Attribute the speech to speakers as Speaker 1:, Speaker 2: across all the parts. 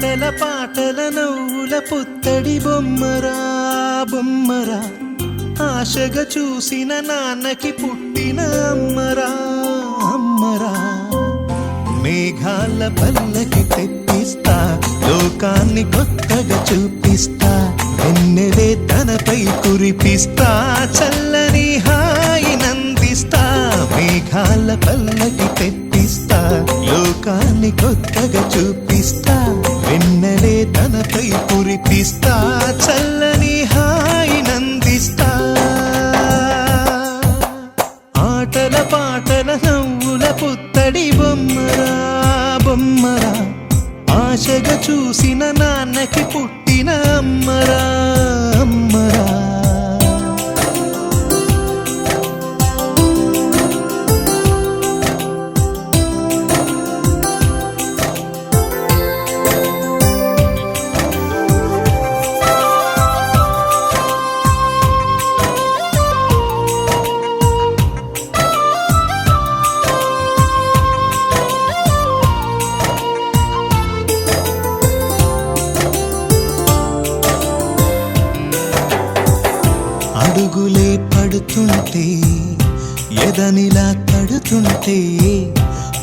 Speaker 1: ఆటల పాటల నవ్వుల పుత్తడి బొమ్మరా బొమ్మరా, ఆశగా చూసిన నాన్నకి పుట్టిన అమ్మరా అమ్మరా. మేఘాల పల్లకి తెప్పిస్తా, లోకాన్ని కొత్తగా చూపిస్తా, వెన్నెలే తనపై కురిపిస్తా, చల్లని హాయి నందిస్తా. మేఘాల పల్లకి తెప్పిస్తా, లోకాన్ని కొత్తగా చూపిస్తా, వెన్నెలే తనపై కురిపిస్తా, చల్లని హాయి నందిస్తా. ఆటల పాటల నవ్వుల పుత్తడి బొమ్మరా బొమ్మరా, ఆశగా చూసిన నాన్నకి పుట్టిన అమ్మరా అమ్మరా. అడుగులే పడుతుంటే ఎదనిలా తడుతుంటే,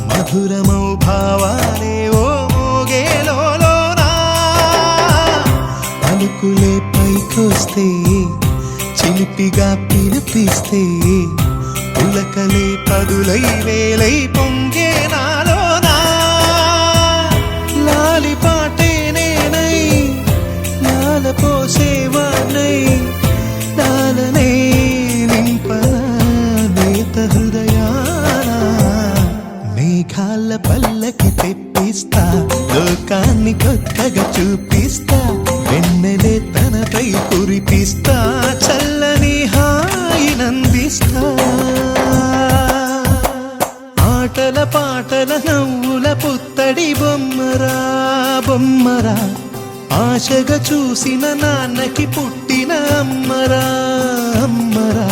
Speaker 1: మధురమౌ భావాలే ఓ మోగేలోనా. పలుకులే పైకొస్తే చిలిపిగా పిలిపిస్తే, పులకలే పదులై వేలై పొంగే నాలోనా. లాలి పాటే నేనై లాల పోసేవాణ్ణై, లాలనే నింపనా నేత హృదయాన. మేఘాల పల్లకి తెప్పిస్తా, లోకాన్ని కొత్తగా చూపిస్తా, వెన్నెలే తనపై కురిపిస్తా, చల్లని హాయి నందిస్తా. ఆటల పాటల నవ్వుల పుత్తడి బొమ్మరా బొమ్మరా, ఆశగా చూసిన నాన్నకి పుట్టిన అమ్మరా అమ్మరా.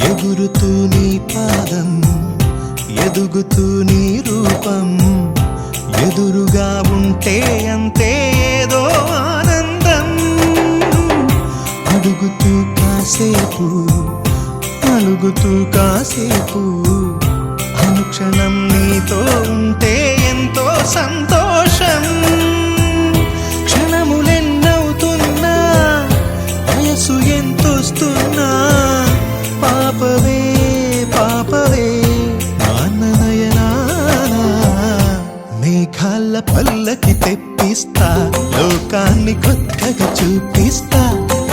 Speaker 1: ఎగురుతూ నీ పాదం, ఎదుగుతూ నీ రూపం, ఎదురుగా ఉంటే అంతే ఏదో ఆనందం. అడుగుతూ కాసేపు అలుగుతూ కాసేపు, అనుక్షణం నీతో ఉంటే ఎంతో సంతోషం. క్షణములెన్నవుతున్నా, వయసు ఎంతొస్తున్నా, పాపవే పాపవే నాన్న నయనానా. మేఘాల పల్లకి తెప్పిస్తా, లోకాన్ని కొత్తగా చూపిస్తా,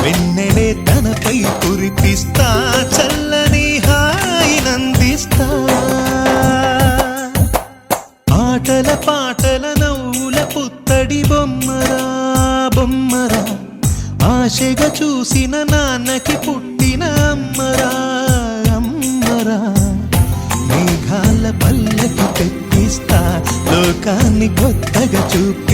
Speaker 1: వెన్నెలే తనపై కురిపిస్తా, చల్లని హాయి నందిస్తా. ఆటల పాటల నవ్వుల పుత్తడి బొమ్మరా బొమ్మరా, ఆశగా చూసిన నాన్నకి పుట్టిన అమ్మరా అమ్మరా. మేఘాల పల్లకి తెప్పిస్తా, లోకాన్ని కొత్తగా చూపి